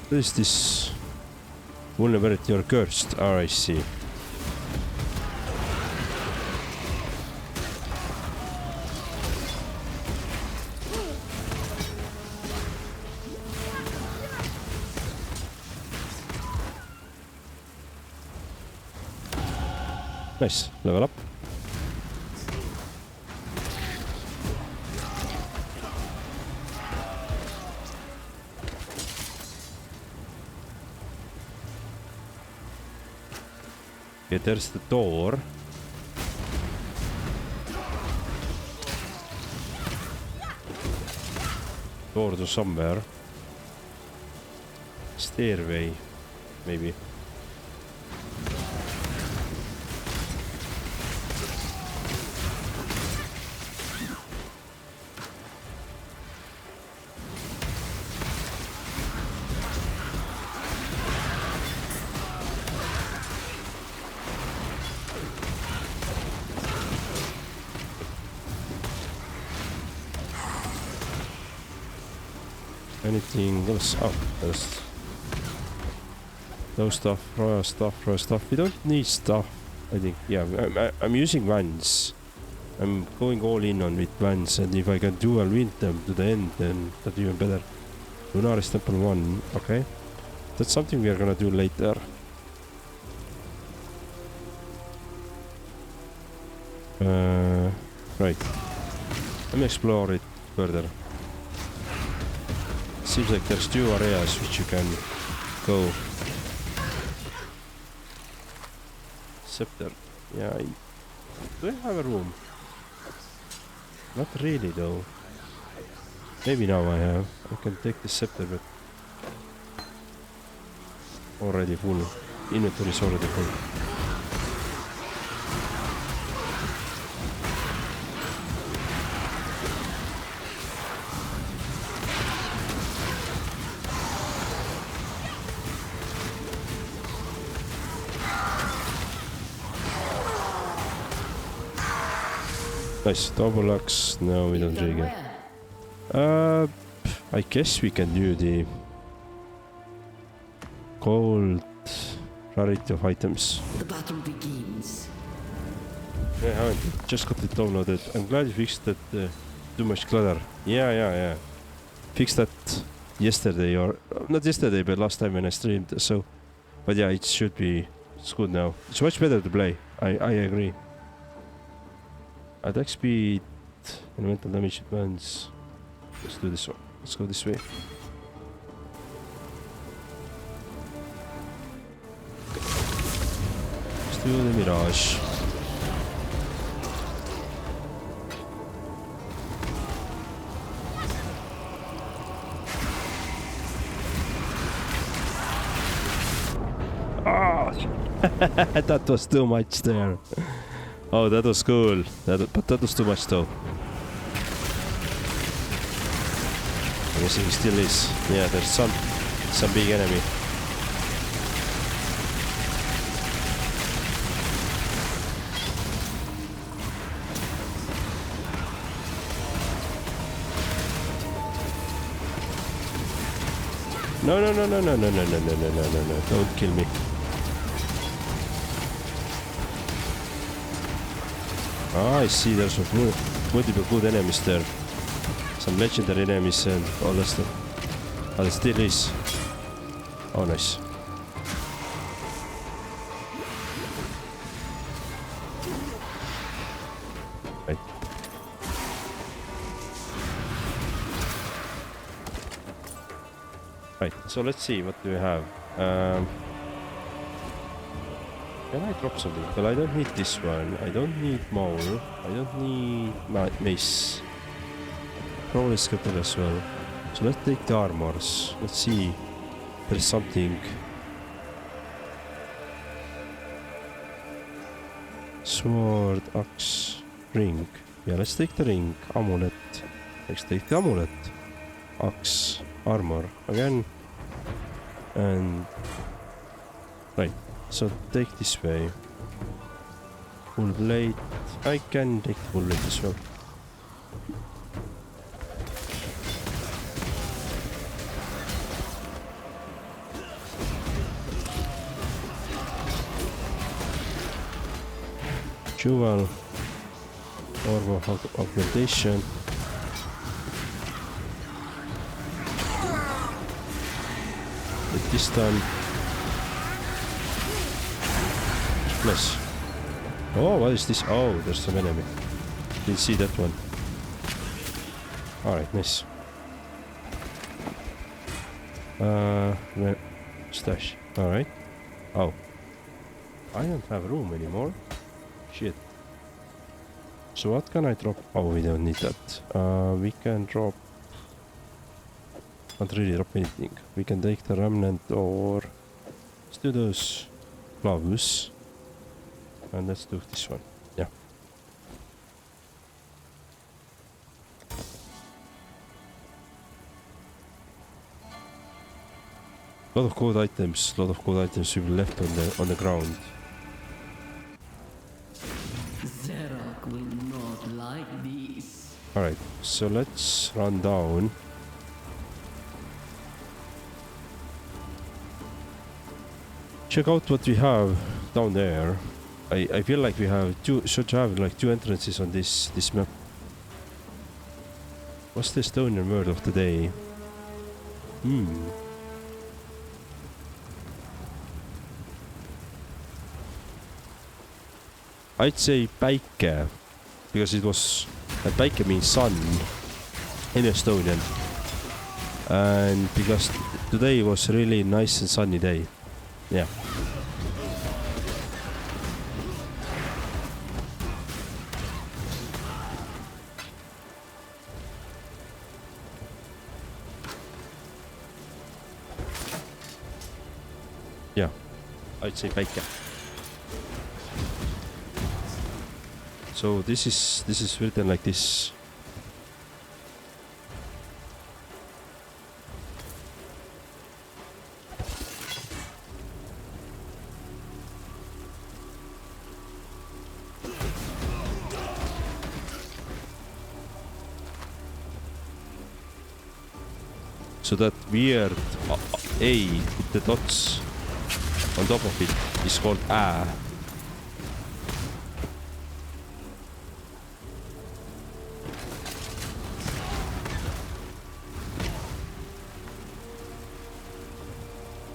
What is this? Vulnerability or cursed? Oh, I see. Nice, level up. Okay, there's the door. Door to somewhere. Stairway, maybe. Anything else? Oh, there's no stuff, raw stuff, raw stuff. We don't need stuff, I think. Yeah, I'm using vans. I'm going all in on with vans, and if I can dual wind them to the end, then that's even better. Lunaris Temple 1, okay. That's something we are gonna do later. Right. Let me explore it further. Seems like there's 2 areas which you can go. Scepter. Yeah. Do I have a room? Not really though. Maybe now I have. I can take the scepter, but already full. Inventory is already full. Nice, double axe. No, we don't take it. I guess we can do the gold rarity of items. The battle begins. Yeah, I haven't. Just got it downloaded. I'm glad you fixed that too much clutter. Yeah. Fixed that yesterday, or not yesterday, but last time when I streamed. So, but yeah, it should be. It's good now. It's much better to play. I agree. Attack speed, elemental damage advance. Let's do this one. Let's go this way. Let's do the Mirage. Ah! That was too much there. Oh, that was cool. But that was too much though. I guess he still is. Yeah, there's some big enemy. No. Don't kill me. Ah, I see, there's multiple good enemies there. Some legendary enemies and all that stuff. Oh, there still is. Oh, nice. Right. Right, so let's see, what do we have? Can I drop something? Well, I don't need this one. I don't need Maul. I don't need Mace. Probably Scatter as well. So let's take the armors. Let's see if there's something. Sword, axe, ring. Yeah, let's take the ring. Amulet. Let's take the amulet. Axe, armor again. And right. So take this way. Full blade. I can take the full blade as well. Jewel. Orb of augmentation. Get this done. Nice. Oh, what is this? Oh, there's some enemy. Didn't see that one. Alright, nice. Stash. Alright. Oh. I don't have room anymore. Shit. So what can I drop? Oh, we don't need that. We can drop... Can't really drop anything. We can take the remnant or... Let's do those gloves. And let's do this one. Yeah. Lot of gold items. Lot of gold items will be left on the ground. Zerak will not like these. Alright, so let's run down. Check out what we have down there. I feel like we have should have like two entrances on this map. What's the Estonian word of the day? I'd say päike, because it was päike means sun in Estonian, and because today was really nice and sunny day. Yeah. Yeah, I'd say päike. So this is written like this. So that weird A with the dots on top of it is called A.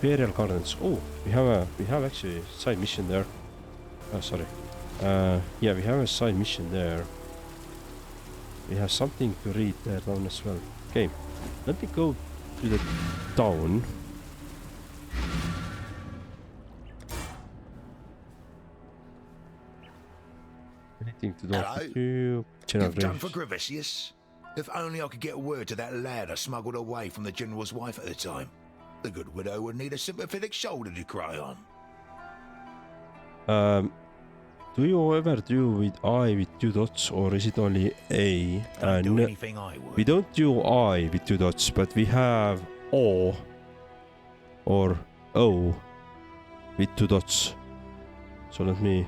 Imperial Gardens. Oh, we have actually a side mission there. Oh, sorry. Yeah, we have a side mission there. We have something to read there down as well. Okay, let me go to the town. Anything to do to General You've done for Gravicius. If only I could get word to that lad I smuggled away from the general's wife at the time. The good widow would need a sympathetic shoulder to cry on. Do you ever do with I with two dots, or is it only A? Don't do anything I would. We don't do I with two dots, but we have O or O with two dots. So let me...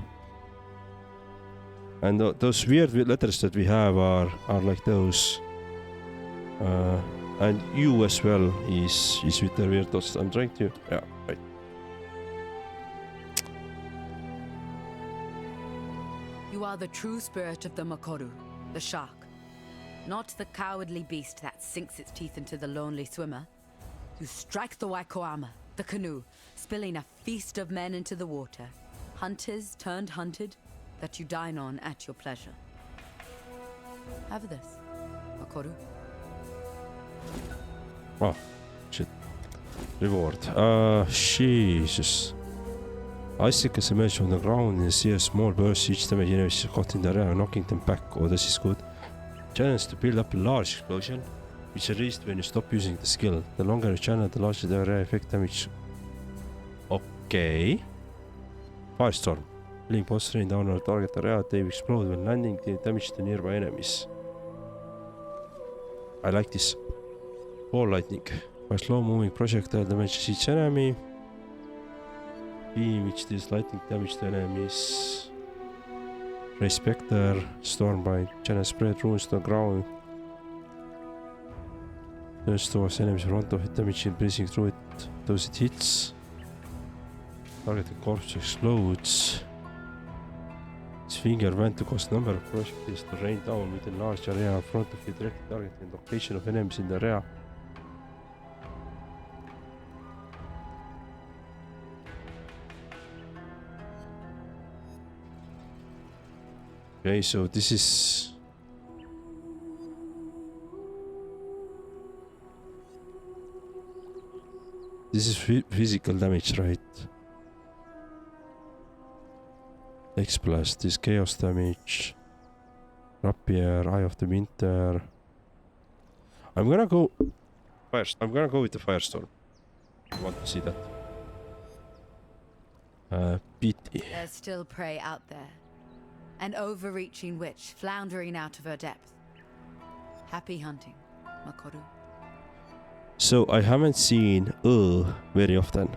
And those weird letters that we have are like those. And U as well is with the weird dots. I'm trying to... Yeah, right. You are the true spirit of the Makoru, the shark. Not the cowardly beast that sinks its teeth into the lonely swimmer. You strike the Waikoama, the canoe, spilling a feast of men into the water. Hunters turned hunted, that you dine on at your pleasure. Have this, Makoru. Oh, shit. Reward. Jesus. Icicles emerge from the ground and see a small burst. Each damage enemies caught in the area, knocking them back. Oh, this is good. Challenge to build up a large explosion, which is released when you stop using the skill. The longer you channel, the larger the area effect damage. Okay. Firestorm. Killing boss rain down on a target area, they explode when landing, they damage to nearby enemies. I like this. Ball lightning. By slow moving projectile damages each enemy. Beam which deals lightning damage to enemies. Ray Spectre, Stormbind, channel spread runes to the ground. Turns towards enemies in front of it, damaging breezing through it. Those it hits. Targeted corpse explodes. Its finger went to cost number of projectiles to rain down within large area in front of you, directly targeting the location of enemies in the area. Okay, so this is... This is physical damage, right? X-Blast, this chaos damage. Rapier, Eye of the Winter. I'm gonna go first. I'm gonna go with the Firestorm. I want to see that. Pity. There's still prey out there. An overreaching witch floundering out of her depth. Happy hunting, Makoru. So I haven't seen very often.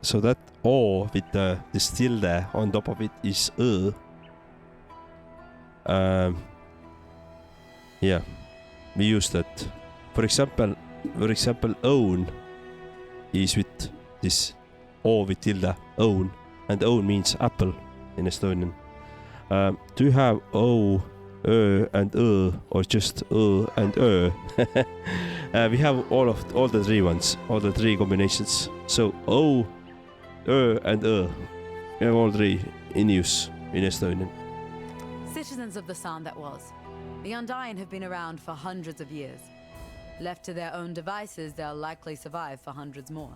So that O with the tilde on top of it is yeah, we use that. For example, own is with this O with tilde, own, and own means apple in Estonian. Do you have O, and or just and we have all the three ones, all the three combinations. So O, and we have all three in use in Estonian. Citizens of the Sun that was. The Undying have been around for hundreds of years. Left to their own devices, they'll likely survive for hundreds more.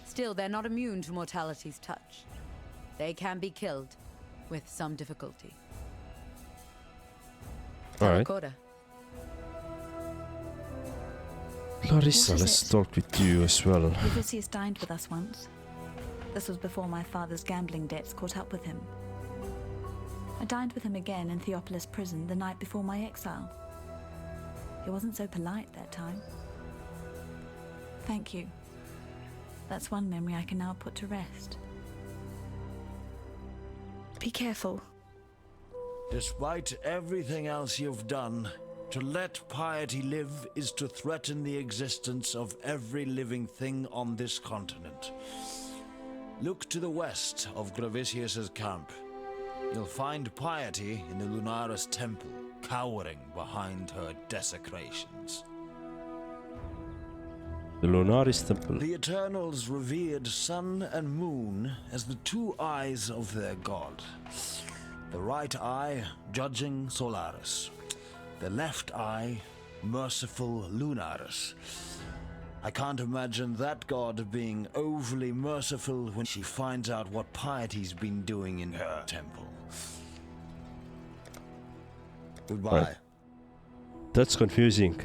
Still, they're not immune to mortality's touch. They can be killed, with some difficulty. All right. Tarakota. Clarissa, What is let's it? talk with you as well. Ulysses dined with us once. This was before my father's gambling debts caught up with him. I dined with him again in Theopolis prison the night before my exile. He wasn't so polite that time. Thank you. That's one memory I can now put to rest. Be careful. Despite everything else you've done, to let piety live is to threaten the existence of every living thing on this continent. Look to the west of Gravisius's camp. You'll find piety in the Lunaris temple, cowering behind her desecrations. The Lunaris temple. The Eternals revered sun and moon as the two eyes of their god. The right eye judging Solaris, the left eye merciful Lunaris. I can't imagine that god being overly merciful when she finds out what piety's been doing in her temple. Goodbye. Right. That's confusing.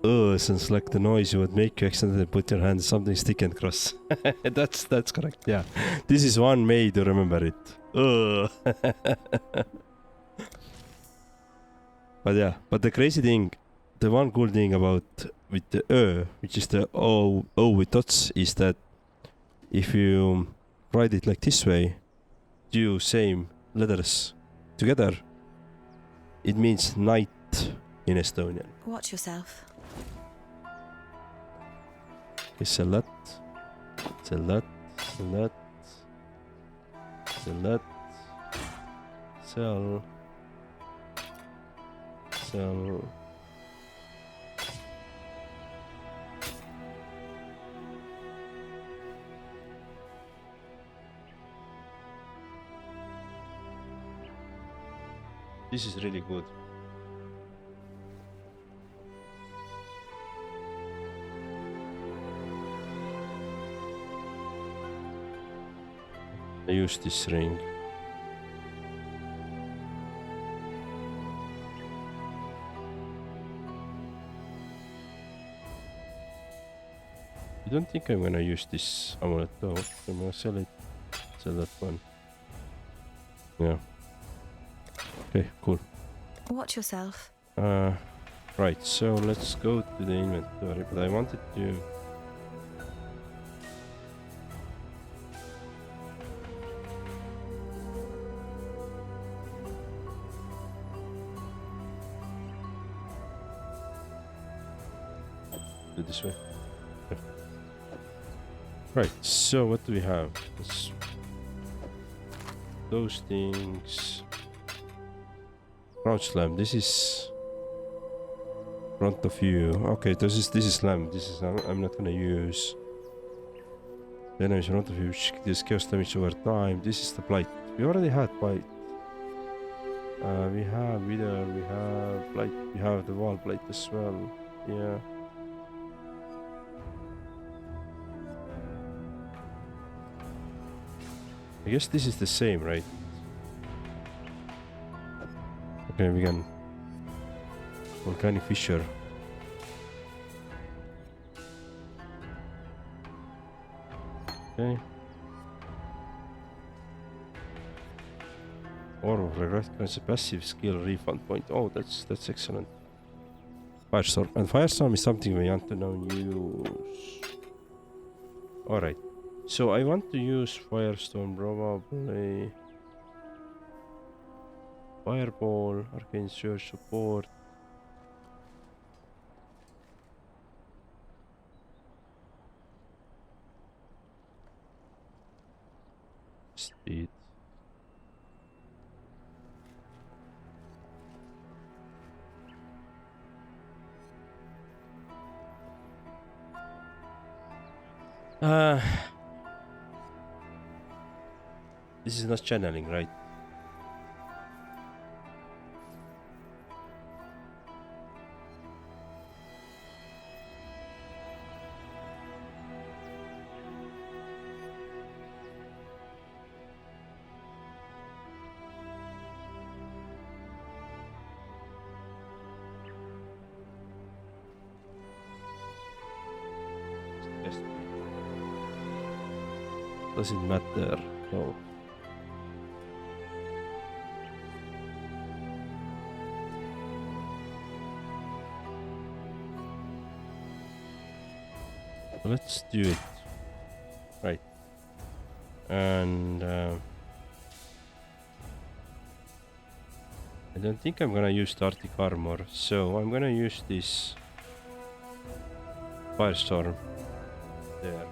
Sounds like the noise you would make you accidentally put your hand something stick and cross. That's correct, yeah. This is one way to remember it. But yeah, but the crazy thing, the one cool thing about with the which is the O with dots, is that if you write it like this way, two same letters together, it means night in Estonian. Watch yourself. Select, select, select, select, sell, sell. This is really good. I use this ring. I don't think I'm gonna use this amulet though. I'm gonna sell it. Sell that one. Yeah. Okay, cool. Watch yourself. Right, so let's go to the inventory, but I wanted to... do it this way. Okay. Right, so what do we have? Those things... Crouch slam. This is front of you. Okay, this is slam. This is I'm not gonna use. The enemy in front of you. This chaos damage over time. This is the blight. We already had blight. We have wither. We have blight. We have the wall blight as well. Yeah. I guess this is the same, right? Okay, we can. Volcanic fissure. Okay. Orb of regret grants a passive skill refund point. Oh, that's excellent. Firestorm. And Firestorm is something we want to now use. Alright. So I want to use Firestorm probably. Fireball, Arcane Surge support. Speed. This is not channeling, right? Doesn't matter. No. Let's do it. Right. And I don't think I'm gonna use the Arctic armor, so I'm gonna use this Firestorm. There.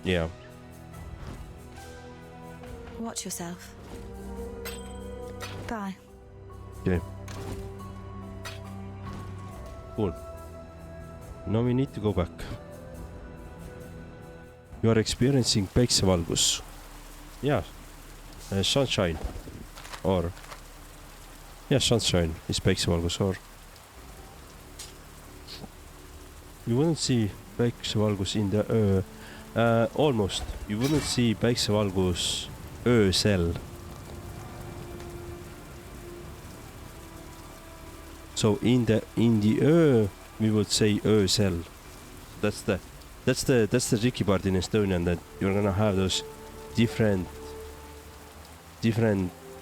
Yeah. Watch yourself. Bye. Okay. Cool. Now we need to go back. You are experiencing päiksevalgus. Yeah. Sunshine. Or. Yeah, sunshine is päiksevalgus or. You wouldn't see päiksevalgus in the almost. You wouldn't see päiksevalgus öösel. So in the öö we would say öösel. That's the tricky part in Estonian, that you're gonna have those different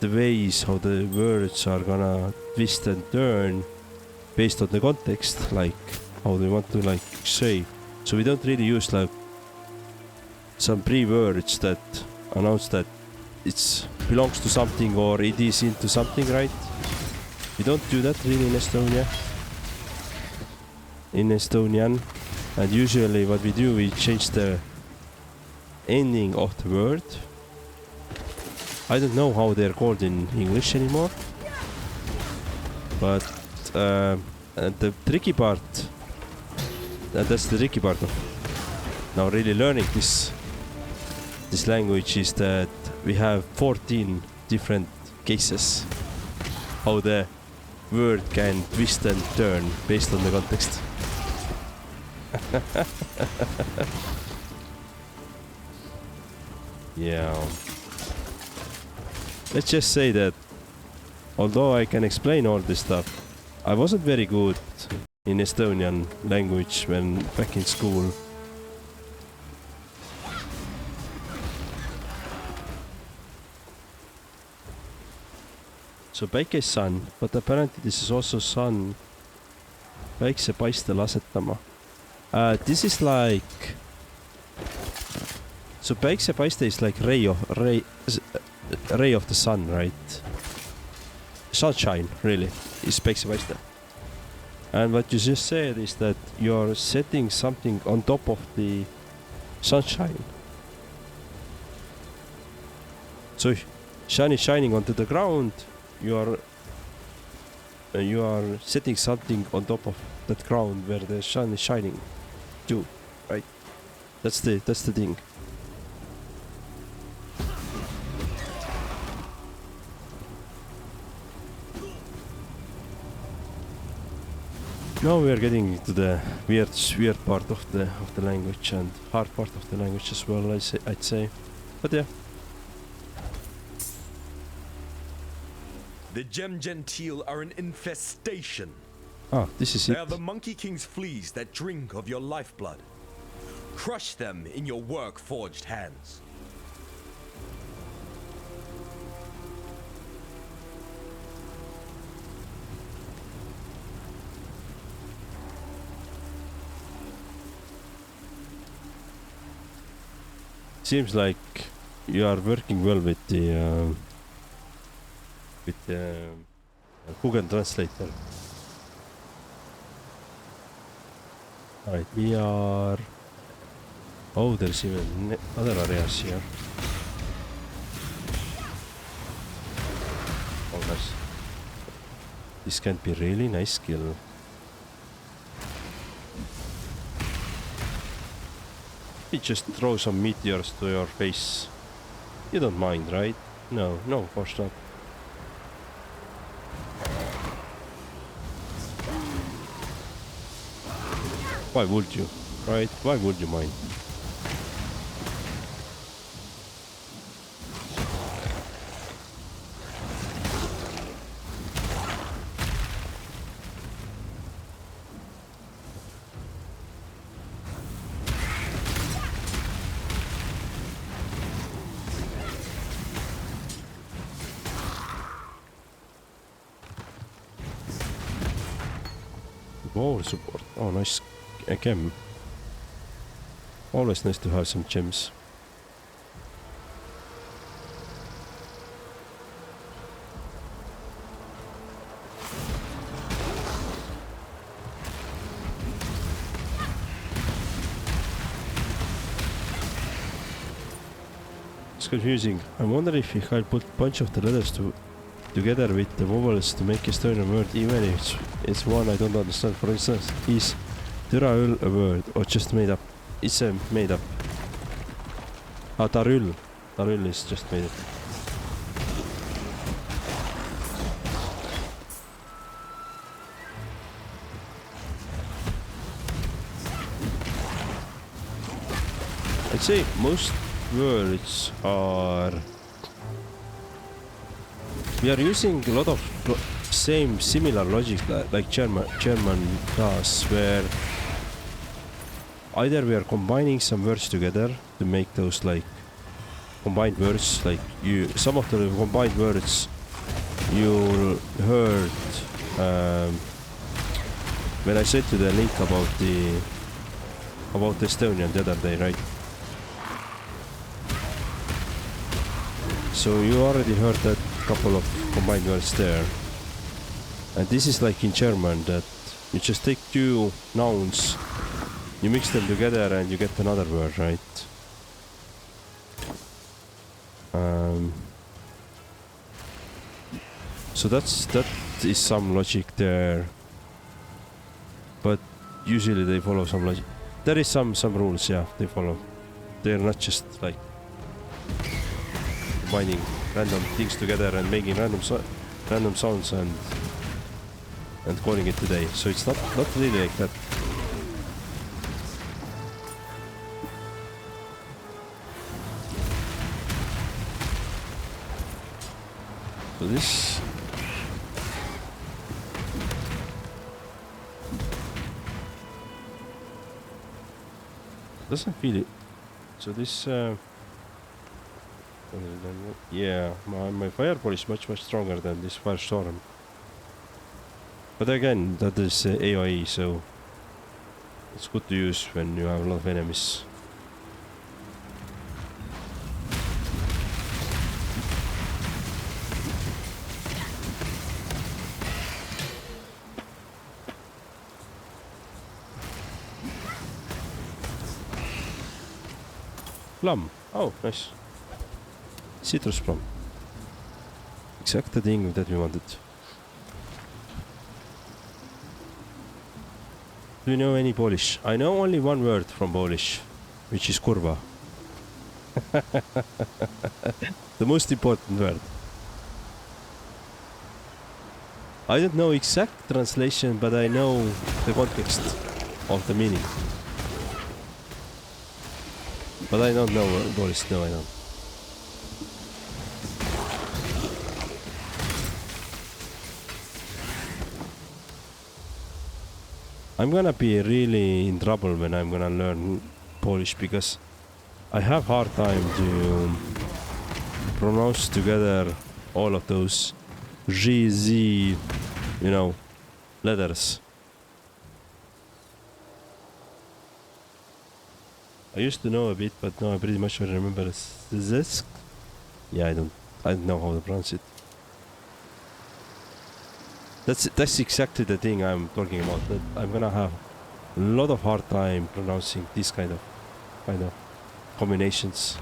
ways how the words are gonna twist and turn based on the context, like how they want to like say. So we don't really use like some pre-words that announce that it belongs to something or it is into something, right? We don't do that really in Estonia. In Estonian. And usually what we do, we change the ending of the word. I don't know how they're called in English anymore. But the tricky part, that's the tricky part of now really learning this language, is that we have 14 different cases how the word can twist and turn based on the context. Yeah. Let's just say that although I can explain all this stuff, I wasn't very good in Estonian language when back in school. So päike is sun, but apparently this is also sun päiksepaistel asetama. This is like, so päiksepaiste is like ray of the sun, right? Sunshine really is päiksepaiste. And what you just said is that you're setting something on top of the sunshine. So sun is shining onto the ground, you are you are setting something on top of that ground where the sun is shining too, right? That's the thing. Now we are getting to the weird part of the language and hard part of the language as well. I'd say, but yeah. The Gem Gentile are an infestation. Ah, this is They it. are the Monkey King's fleas that drink of your lifeblood. Crush them in your work-forged hands. Seems like you are working well with the Google Translator. Alright, we are... Oh, there's even other areas here. Oh, nice. This can be really nice skill. You just throw some meteors to your face. You don't mind, right? No, of course not. Why would you, right? Why would you mind? Wall support. Oh, nice. Gem. Always nice to have some gems. It's confusing. I wonder if I put a bunch of the letters together with the vowels to make Estonian word, even if it's one I don't understand. For instance, is Türaül a word or just made up? It's made up. Ah, Tarül. Tarül is just made up. I'd say most words are... We are using a lot of similar logic like German does, where either we are combining some words together to make those like combined words, like some of the combined words you heard when I sent you the link about the Estonian the other day, right? So you already heard that couple of combined words there. And this is like in German, that you just take two nouns, you mix them together and you get another word, right? So that is some logic there. But usually they follow some logic. There is some rules, yeah, they follow. They're not just like combining random things together and making random sounds and calling it today. So it's not really like that. So this doesn't feel it. So this yeah, my fireball is much stronger than this firestorm. But again, that is AoE, so it's good to use when you have a lot of enemies. Plum. Oh, nice. Citrus plum. Exact the thing that we wanted. Do you know any Polish? I know only one word from Polish, which is kurwa. The most important word. I don't know exact translation, but I know the context of the meaning. But I don't know Polish, no I don't. I'm gonna be really in trouble when I'm gonna learn Polish because I have hard time to pronounce together all of those G, Z, you know, letters. I used to know a bit, but now I pretty much remember this. Yeah, I don't know how to pronounce it. That's exactly the thing I'm talking about. That I'm gonna have a lot of hard time pronouncing these kind of combinations.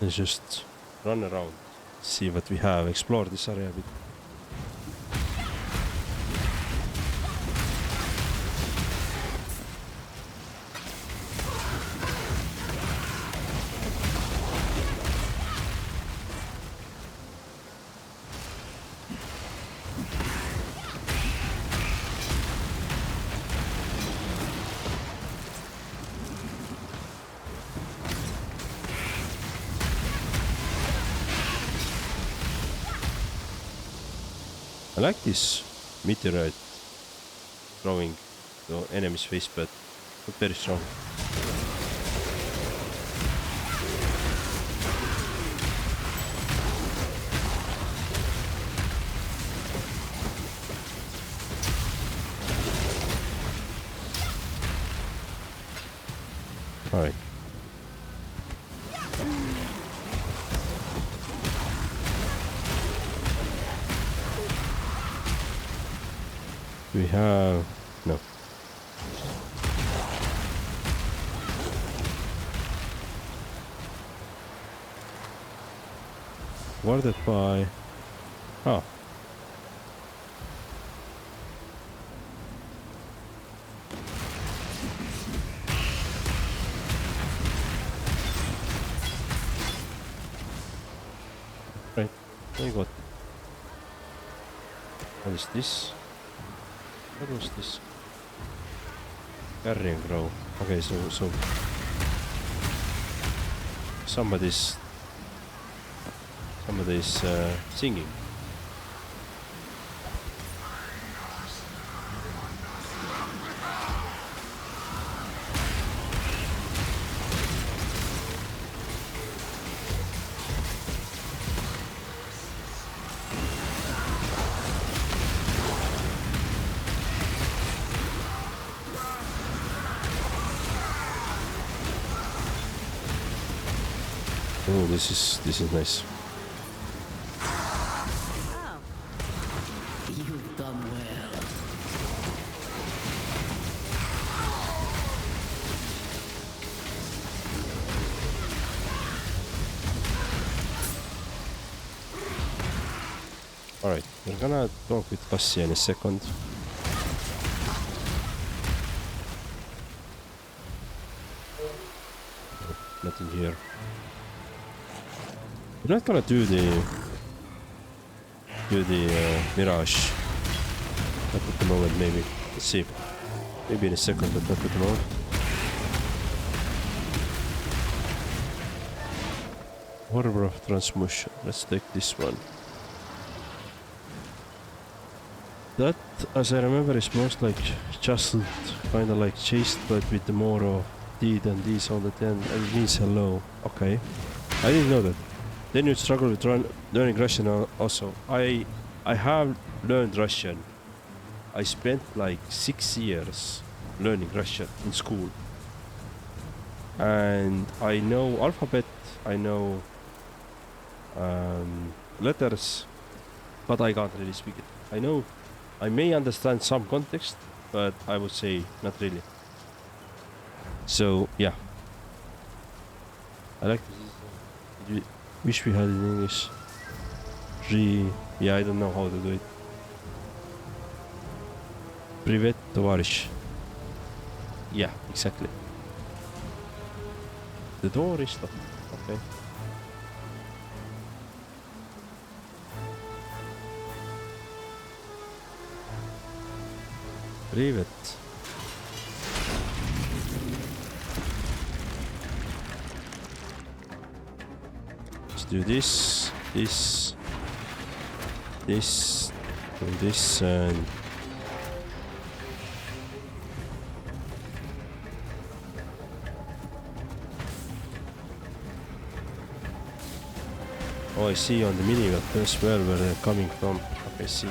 Let's just run around, see what we have, explore this area a bit. I like this meteorite throwing the enemy's face, but not very strong. Alright. We have no. Guarded by oh. Right, I got. What is this? What was this? Carrion crow. Okay, so somebody's singing. Oh, this is nice. Oh. You've done well. Alright, we're gonna talk with Cassia in a second. Oh, nothing here. We're not gonna do the Mirage. Not at the moment, maybe. Let's see. Maybe in a second, but not at the moment. Horror of Transmutation. Let's take this one. That, as I remember, is most like just kind of like chased, but with the more of D than D sound at the end, and it means hello. Okay. I didn't know that. then you struggle with learning Russian also. I have learned Russian. I spent like 6 years learning Russian in school. And I know alphabet, I know letters, but I can't really speak it. I may understand some context, but I would say not really. So yeah, I like this. Wish we had it in English. Yeah, I don't know how to do it. Privet, товарищ. Yeah, exactly. The door is locked. Okay. Privet. Let's do this, this, do this, and oh, I see on the minimap as well where they're coming from. Okay, see.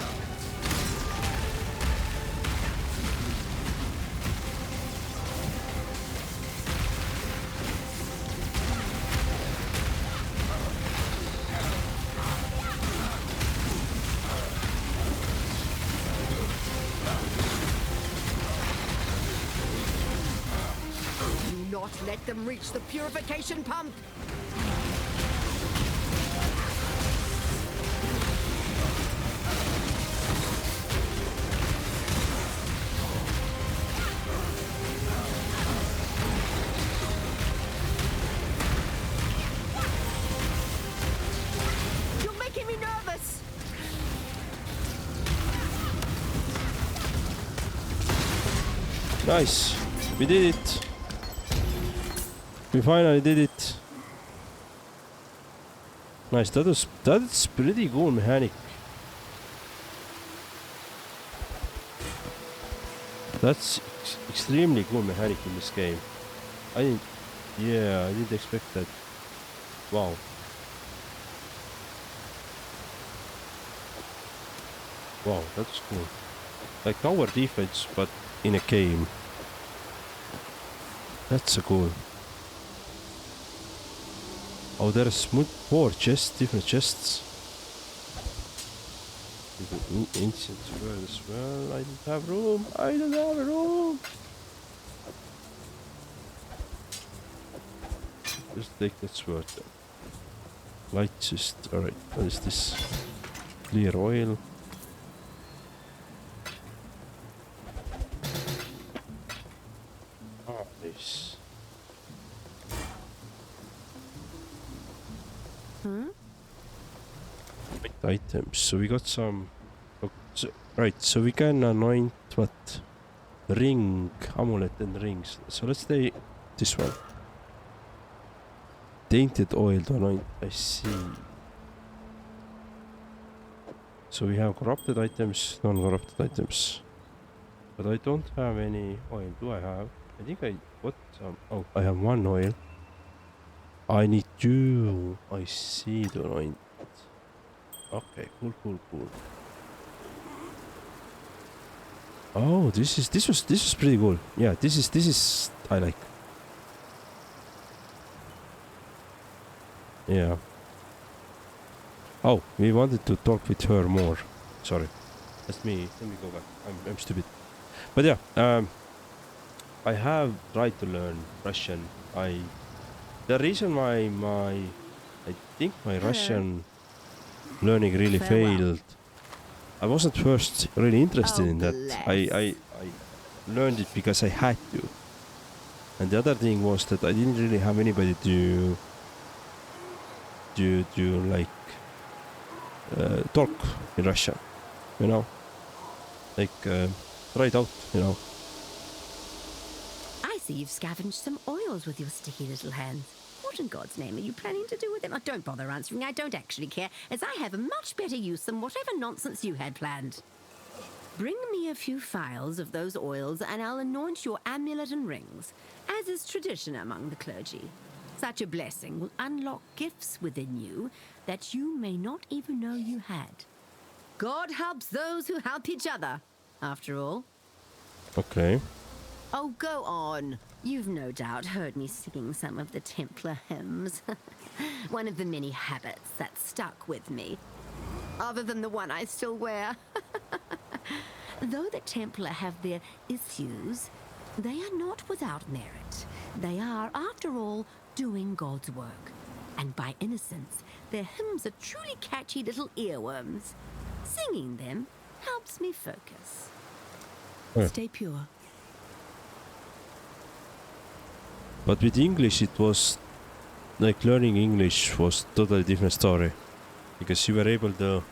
Do not let them reach the purification pump. You're making me nervous. Nice. We did it. We finally did it. Nice. That's pretty cool mechanic. That's extremely cool mechanic in this game. I didn't expect that. Wow. Wow, that's cool. Like tower defense, but in a game. That's so cool. Oh, there's 4 chests, different chests. Ancient sword as well. I don't have room. I don't have room. Just take that sword. Light chest. Alright, what is this? Clear oil. Ah, nice. Items. So we got some. Right, so we can anoint what? Ring, amulet, and rings. So let's take this one. Tainted oil to anoint. I see. So we have corrupted items, non-corrupted items. But I don't have any oil. Do I have? I think I got some. Oh, I have 1 oil. I need 2. I see, to anoint. Okay, cool. Oh, this was pretty cool. Yeah, this is I like. Yeah. Oh, we wanted to talk with her more. Sorry. Let me go back. I'm stupid. But yeah, I have tried to learn Russian. The reason why I think my Russian learning really failed. I wasn't first really interested in that. I learned it because I had to. And the other thing was that I didn't really have anybody to like talk in Russian, you know, like try it out, you know. I see you've scavenged some oils with your sticky little hands. What in God's name are you planning to do with them? Oh, don't bother answering. I don't actually care, as I have a much better use than whatever nonsense you had planned. Bring me a few phials of those oils and I'll anoint your amulet and rings, as is tradition among the clergy. Such a blessing will unlock gifts within you that you may not even know you had. God helps those who help each other, after all. Okay. Oh, go on. You've no doubt heard me singing some of the Templar hymns. One of the many habits that stuck with me. Other than the one I still wear. Though the Templar have their issues, they are not without merit. They are, after all, doing God's work. And by innocence, their hymns are truly catchy little earworms. Singing them helps me focus. Yeah. Stay pure. But with English, it was like learning English was totally different story, because you were able to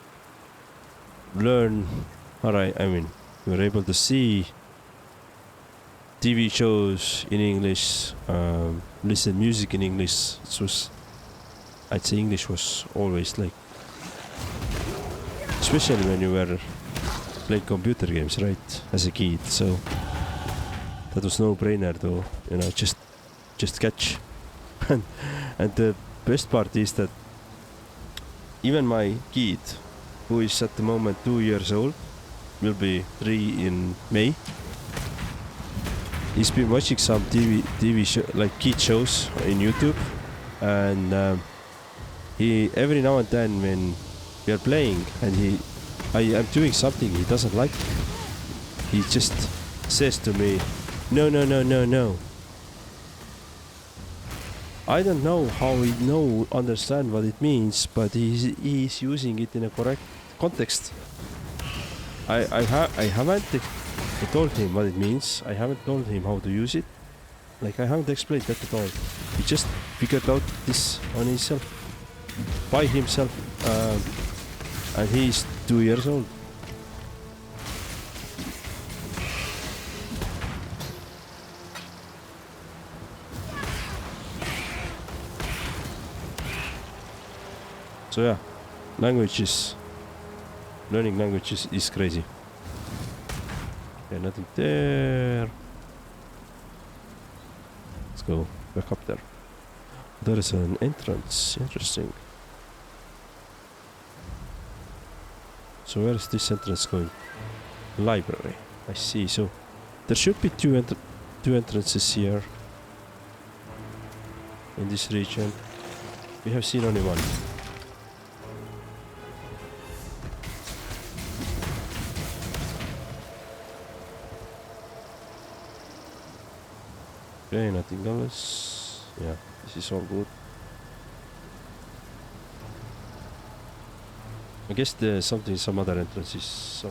learn. Alright, I mean, you were able to see TV shows in English, listen music in English. It was, I'd say, English was always like, especially when you were playing computer games, right, as a kid. So that was no brainer to, you know, just catch. And the best part is that even my kid, who is at the moment 2 years old, will be 3 in May. He's been watching some TV show, like kid shows in YouTube, and he every now and then when we are playing and I am doing something he doesn't like, he just says to me, "No, no, no, no, no." I don't know how he understand what it means, but he's using it in a correct context. I haven't told him what it means. I haven't told him how to use it. Like, I haven't explained that at all. He just figured out this on himself, by himself, and he's 2 years old. So yeah, learning languages is crazy. Okay, nothing there. Let's go back up there. There is an entrance. Interesting. So where is this entrance going? Library. I see. So there should be two entrances here in this region. We have seen only one. Okay, nothing else. Yeah, this is all good. I guess there's some other entrances.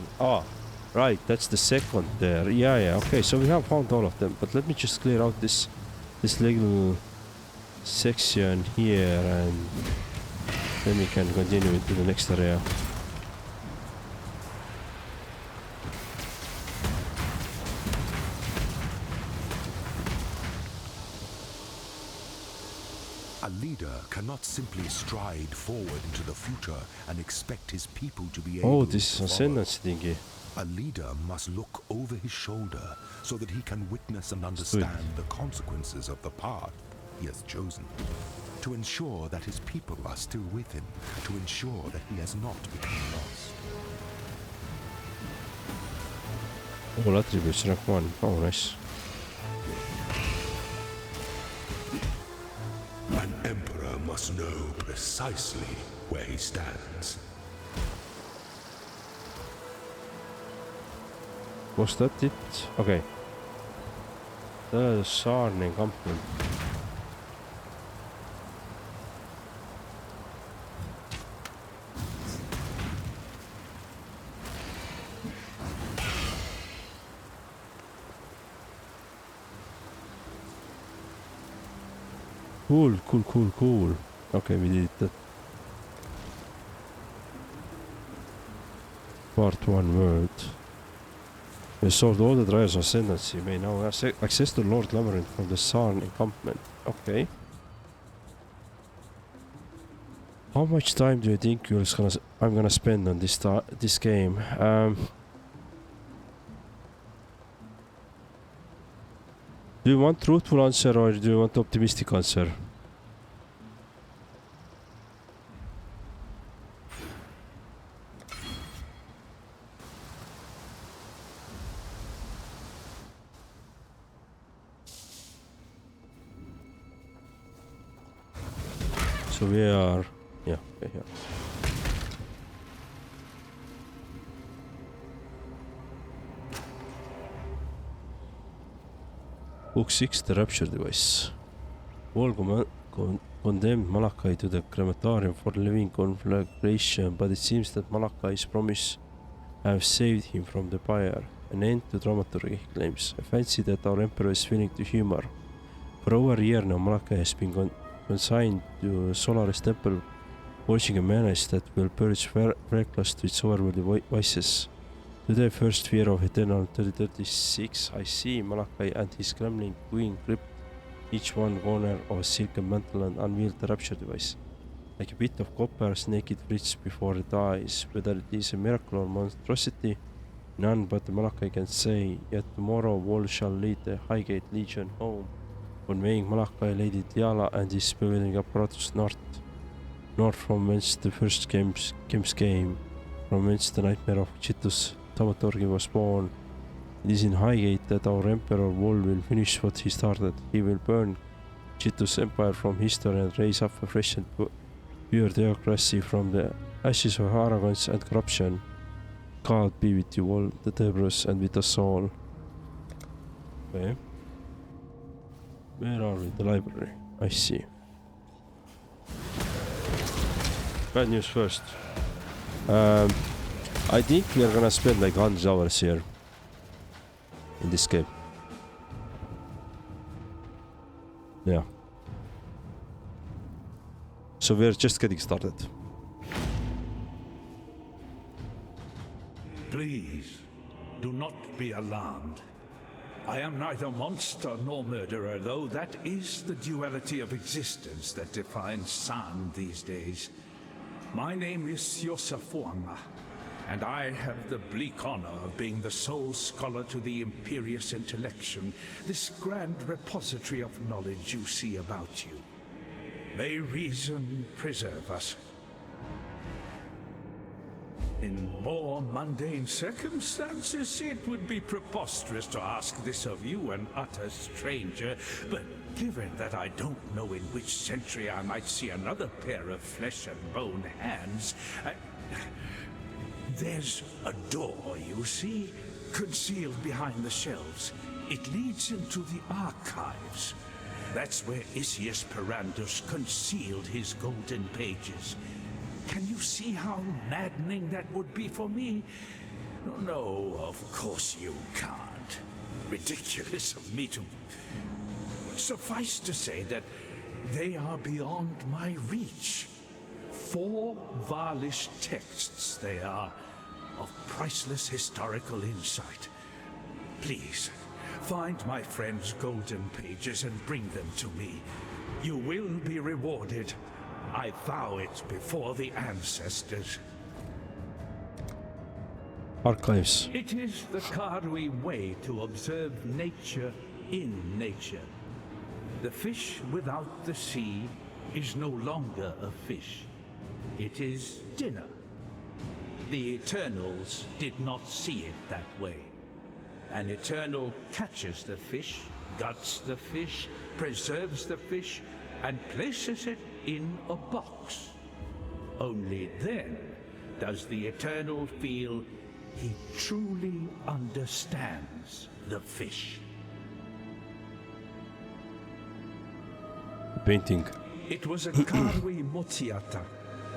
Right, that's the second there. Yeah, okay, so we have found all of them. But let me just clear out this little section here, and then we can continue into the next area. A leader cannot simply stride forward into the future and expect his people to be able Oh, this is to a follow. sentence thingy. A leader must look over his shoulder so that he can witness and understand the consequences of the path he has chosen, to ensure that his people are still with him, to ensure that he has not become lost. All attributes rank 1. Oh, nice. An emperor must know precisely where he stands. Was that it? Okay. The Saarne encampment. Cool. Okay, we did that. Part 1 world. We solved all the trials of ascendancy. May now access to Lord Labyrinth from the Saarne encampment. Okay. How much time do you think I'm gonna spend on this game? Do you want truthful answer or do you want optimistic answer? So we are, yeah, okay, yeah. Book 6, the rapture device. Wall condemned Malachi to the crematorium for living conflagration, but it seems that Malachi's promise have saved him from the fire. An end to dramaturgy, he claims. I fancy that our emperor is willing to humor. For over a year now, Malachi has been consigned to Solaris temple, watching a menace that will purge Reckless with overworldly vices. Today, first fear of eternal 3036, I see Malachi and his Kremlin queen grip each one corner of a silken mantle and unveiled the rapture device. Like a bit of copper, naked bridge before it dies. Whether it is a miracle or monstrosity, none but the Malachi can say. Yet tomorrow, Wall shall lead the Highgate Legion home, conveying Malachi, Lady Diala, and his bewailing apparatus north from whence the first games came, from whence the nightmare of Chitus Thaumaturgy was born. It is in Highgate that our Emperor Wall will finish what he started. He will burn Chitus' empire from history and raise up a fresh and pure theocracy from the ashes of arrogance and corruption. God be with you all, the Debros, and with us all. Okay. Where are we? The library. I see. Bad news first. I think we are gonna spend like 100 hours here in this game. Yeah. So we're just getting started. Please, do not be alarmed. I am neither monster nor murderer, though that is the duality of existence that defines San these days. My name is Yosafuanga, and I have the bleak honor of being the sole scholar to the Imperious Intellection, this grand repository of knowledge you see about you. May reason preserve us. In more mundane circumstances, it would be preposterous to ask this of you, an utter stranger, but given that I don't know in which century I might see another pair of flesh and bone hands, there's a door, you see, concealed behind the shelves. It leads into the archives. That's where Isius Perandus concealed his golden pages. Can you see how maddening that would be for me? No, of course you can't. Ridiculous of me to... Suffice to say that they are beyond my reach. 4 Varlish texts they are, of priceless historical insight. Please, find my friend's golden pages and bring them to me. You will be rewarded. I vow it before the ancestors. Archives. It is the Karui way to observe nature in nature. The fish without the sea is no longer a fish. It is dinner. The Eternals did not see it that way. An Eternal catches the fish, guts the fish, preserves the fish, and places it in a box. Only then does the Eternal feel he truly understands the fish. Painting. It was a Karui Motiata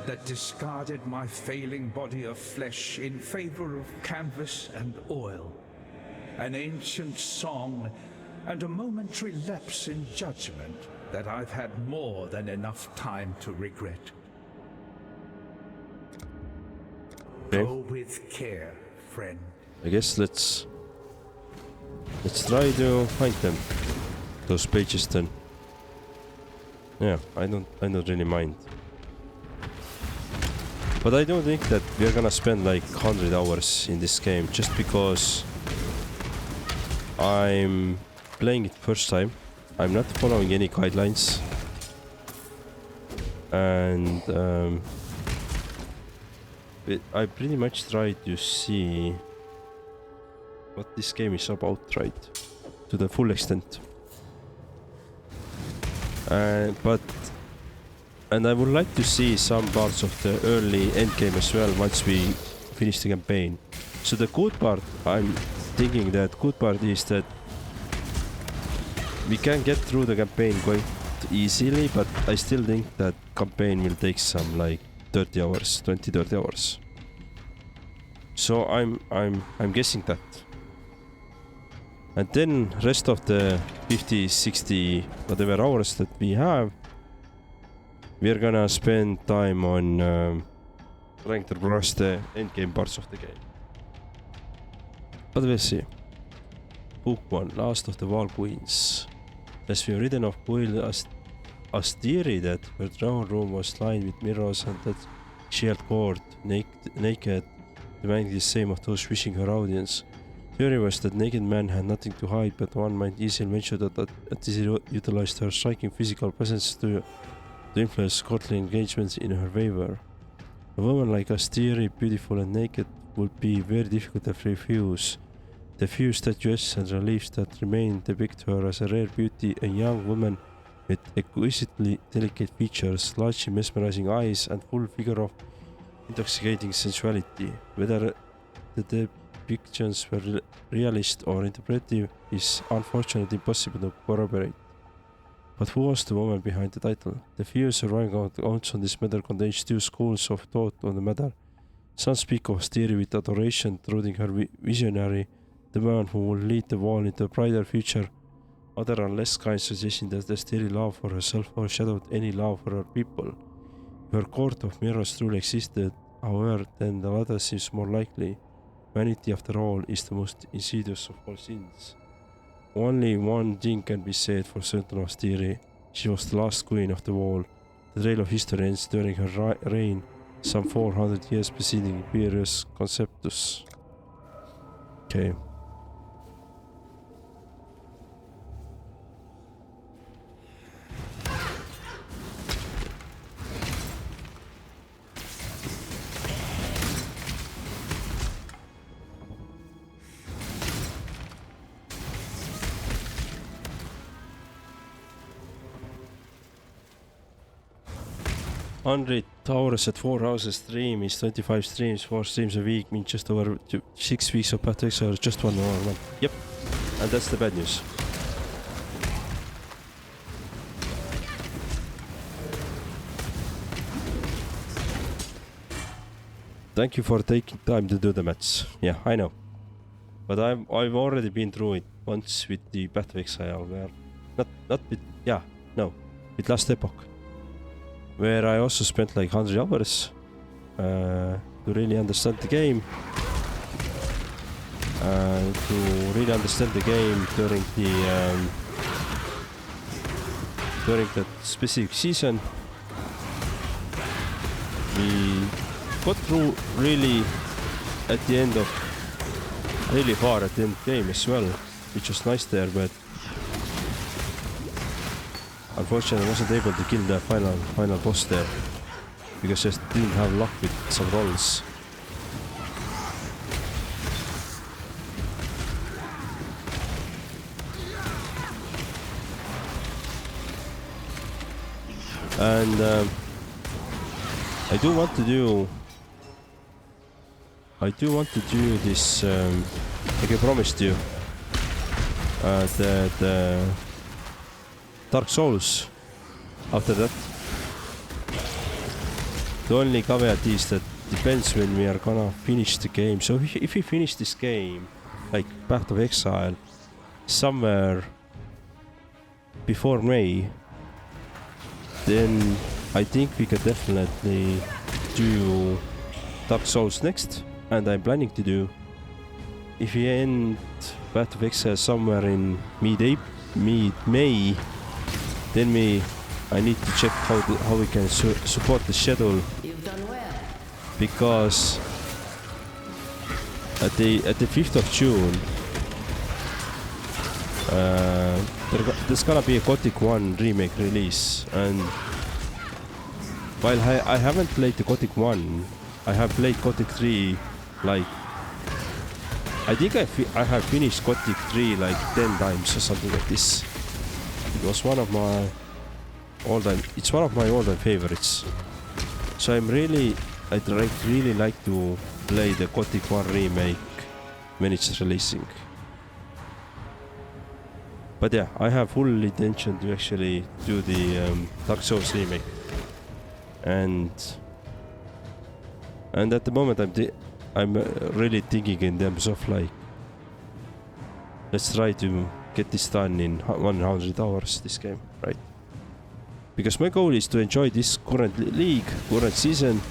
that discarded my failing body of flesh in favor of canvas and oil. An ancient song and a momentary lapse in judgment that I've had more than enough time to regret. Okay. Go with care, friend. I guess let's try to find them. Those pages then. Yeah, I don't really mind. But I don't think that we're gonna spend like 100 hours in this game just because I'm playing it first time. I'm not following any guidelines. And I pretty much try to see what this game is about, right? To the full extent. But And I would like to see some parts of the early endgame as well once we finish the campaign. So the good part, I'm thinking that good part is that we can get through the campaign quite easily, but I still think that campaign will take some like 30 hours, 20-30 hours. So I'm guessing that. And then rest of the 50, 60, whatever hours that we have, we're gonna spend time on trying to progress the endgame parts of the game. But we'll see. Book 1, Last of the Wall Queens. As we have written of Queen Asteri that her throne room was lined with mirrors and that she held court naked, demanding the same of those wishing her audience. Theory was that naked man had nothing to hide, but one might easily mention that Asteri utilized her striking physical presence to influence courtly engagements in her favor. A woman like Asteri, beautiful and naked, would be very difficult to refuse. The few statuettes and reliefs that remain depict her as a rare beauty, a young woman with exquisitely delicate features, largely mesmerizing eyes, and full figure of intoxicating sensuality. Whether the depictions were realist or interpretive is unfortunately impossible to corroborate. But who was the woman behind the title? The few surviving accounts on this matter contains two schools of thought on the matter. Some speak of Asteri with adoration, troubling her visionary, the man who will lead the wall into a brighter future. Others are less kind, suggesting that Asteri's love for herself overshadowed any love for her people. If her court of mirrors truly existed, however, then the latter seems more likely. Vanity, after all, is the most insidious of all sins. Only one thing can be said for certain of Asteri. She was the last queen of the wall. The trail of history ends during her reign, some 400 years preceding Imperius Conceptus. Okay. $100 at 4 houses stream is 25 streams, 4 streams a week, means just over 6 weeks of Path of Exile, just 1 more month. Yep, and that's the bad news. Thank you for taking time to do the match. Yeah, I know. But I've already been through it once with the Path of Exile, where with Last Epoch. Where I also spent like 100 hours to really understand the game. To really understand the game during that specific season. We got through really at the end of really far at the end game as well, which was nice there, but unfortunately I wasn't able to kill the final boss there because I just didn't have luck with some rolls. And I do want to do this, like I promised you, the Dark Souls after that. The only caveat is that depends when we are gonna finish the game. So if we finish this game, like Path of Exile, somewhere before May, then I think we could definitely do Dark Souls next. And I'm planning to do, if we end Path of Exile somewhere in mid-May, then I need to check how we can support the schedule. You've done well. Because at the 5th of June, there's gonna be a Gothic 1 remake release, and while I haven't played the Gothic 1, I have played Gothic 3 like, I think I have finished Gothic 3 like 10 times or something like this. It was one of my all-time. It's one of my all-time favorites. So I'd really like to play the Gothic 1 remake when it's releasing. But yeah, I have full intention to actually do the Dark Souls remake. And at the moment I'm really thinking in terms of like, let's try to get this done in 100 hours, this game, right? Because my goal is to enjoy this current league, current season,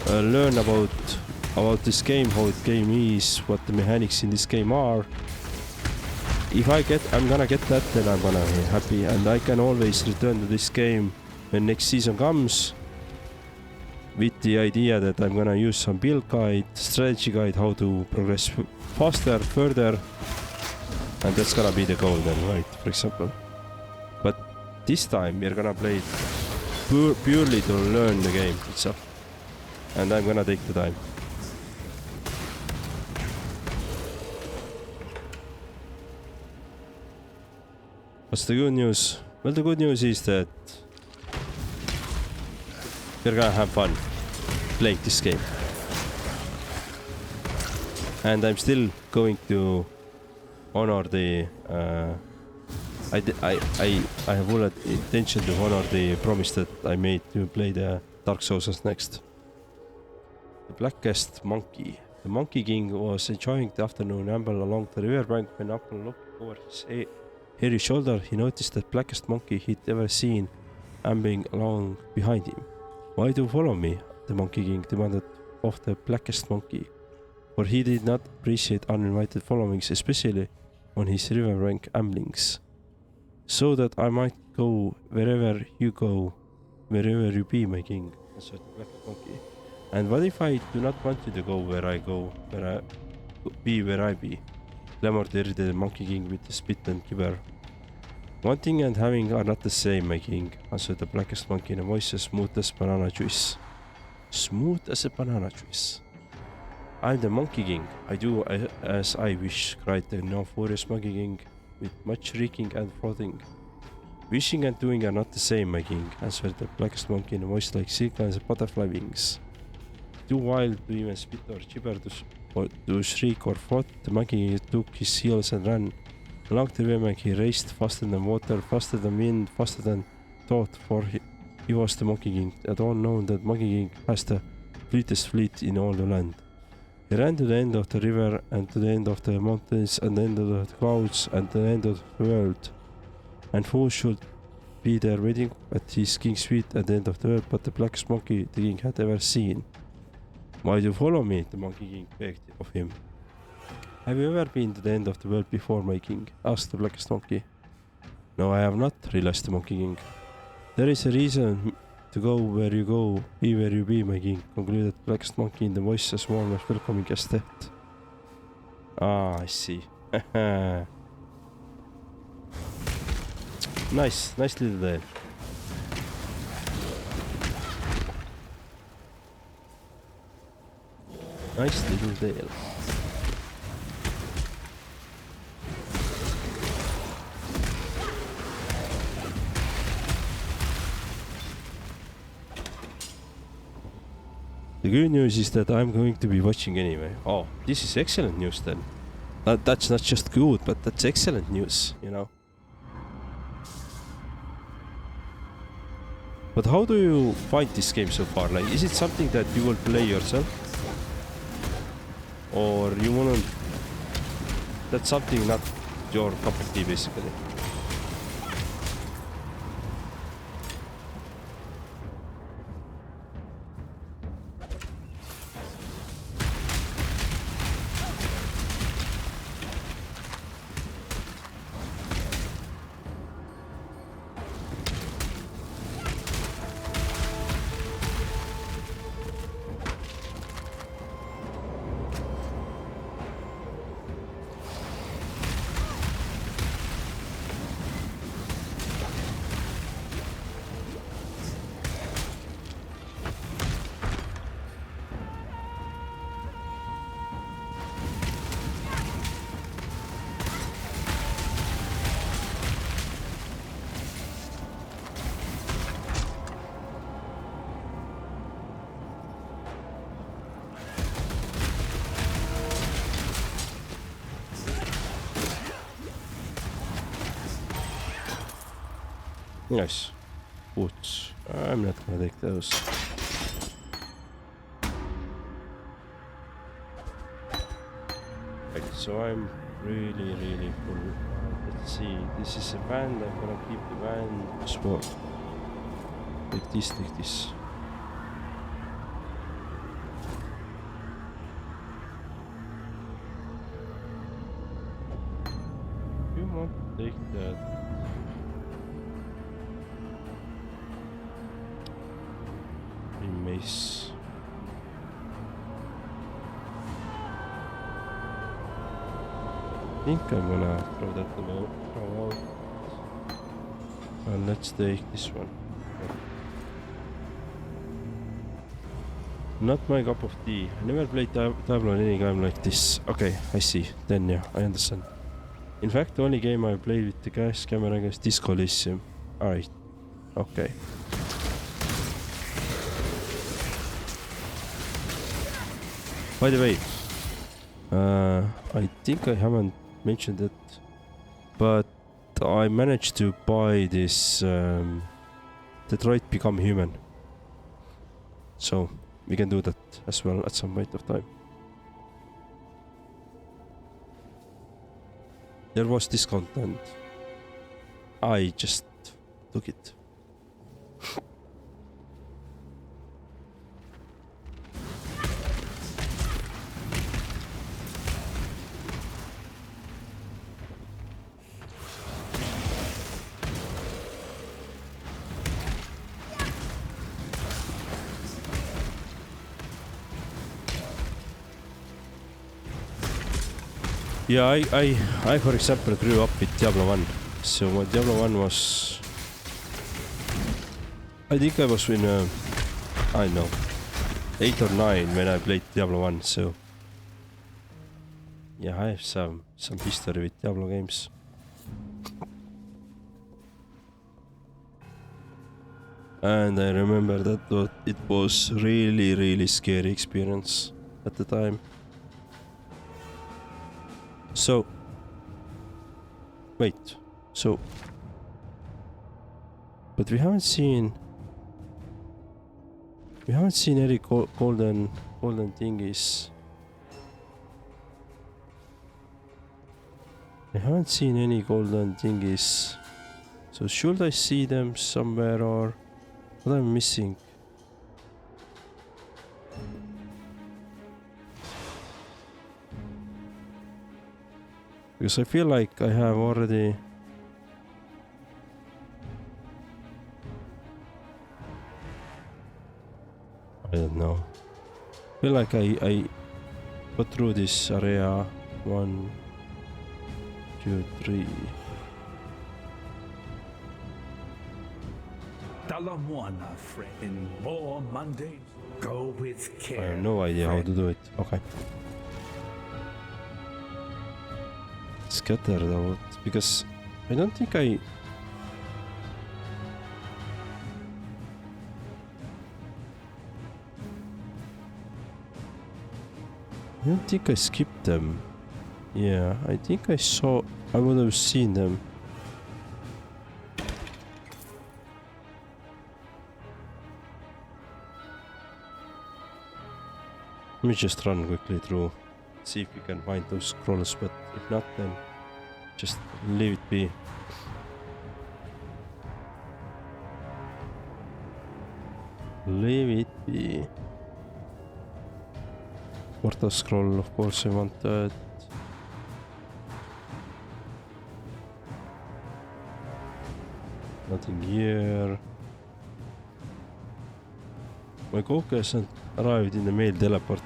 learn about this game, how the game is, what the mechanics in this game are. If I'm gonna get that, then I'm gonna be happy, and I can always return to this game when next season comes, with the idea that I'm gonna use some build guide, strategy guide, how to progress faster, further, and that's gonna be the goal then, right? For example. But this time we're gonna play it purely to learn the game itself, and I'm gonna take the time. What's the good news? Well, the good news is that we're gonna have fun playing this game. And I'm still going to honor the I have full intention to honor the promise that I made to play the Dark Souls next. The Blackest Monkey. The Monkey King was enjoying the afternoon amble along the riverbank when upon looking over his hairy shoulder, he noticed the blackest monkey he'd ever seen ambling along behind him. Why do you follow me? The Monkey King demanded of the blackest monkey, for he did not appreciate uninvited followings, especially on his riverbank amblings. So that I might go, wherever you be, my king, answered the black monkey. And what if I do not want you to go where I go, where I be? Clamored the Monkey King with a spit and gibber. Wanting and having are not the same, my king, answered the blackest monkey in a voice as smooth as banana juice. Smooth as a banana juice. I'm the Monkey King. I do as I wish, cried the now furious Monkey King with much reeking and frothing. Wishing and doing are not the same, my king, answered the blackest monkey in a voice like silk and butterfly wings. Too wild to even spit or gibber to shriek or froth, the monkey took his heels and ran. Along the riverbank he raced faster than water, faster than wind, faster than thought, for he was the Monkey King, and all known that Monkey King has the fleetest fleet in all the land. He ran to the end of the river, and to the end of the mountains, and the end of the clouds, and the end of the world. And who should be there waiting at his king's feet at the end of the world but the blackest monkey the king had ever seen? Why do you follow me? The Monkey King begged of him. Have you ever been to the end of the world before, my king? Asked the blackest monkey. No, I have not, realized the Monkey King. There is a reason to go, be where you be, my king, concluded the blackest monkey in the voice as warm as welcoming as death. Ah, I see. Nice little tale. Nice little tale. The good news is that I'm going to be watching anyway. Oh, this is excellent news then. That's not just good, but that's excellent news, you know. But how do you find this game so far? Like, is it something that you will play yourself? Or you wanna... That's something not your cup of tea, basically. Nice. Boots. I'm not gonna take those. Right, so I'm really full. Let's see. This is a band. I'm gonna keep the band as well. Take this. You want to take that? Mace. I think I'm gonna throw that out. And let's take this one. Not my cup of tea. I never played Diablo in any game like this. Okay, I see. Then yeah, I understand. In fact, the only game I played with the gas camera is Disco Elysium. Alright. Okay. By the way, I think I haven't mentioned it, but I managed to buy this Detroit Become Human. So we can do that as well at some point of time. There was discount and I just took it. Yeah, I for example grew up with Diablo 1. So when Diablo 1 was... I think I was in I don't know, 8 or 9 when I played Diablo 1, so... Yeah, I have some history with Diablo games. And I remember that it was really scary experience at the time. So, wait, so, but we haven't seen any golden thingies. I haven't seen any golden thingies. So should I see them somewhere or what am I missing? Because I feel like I have already... I don't know. I feel like I got through this area 1, 2, 3. Dalamwana, friend. In more Mondays, go with care. I have no idea how to do it. Okay. Scattered out because I don't think I skipped them. Yeah, I think I would have seen them. Let me just run quickly through, see if we can find those scrolls, but if not, then just leave it be. Leave it be. Portal scroll, of course I want that. Nothing here. My Coke hasn't arrived in the mail teleport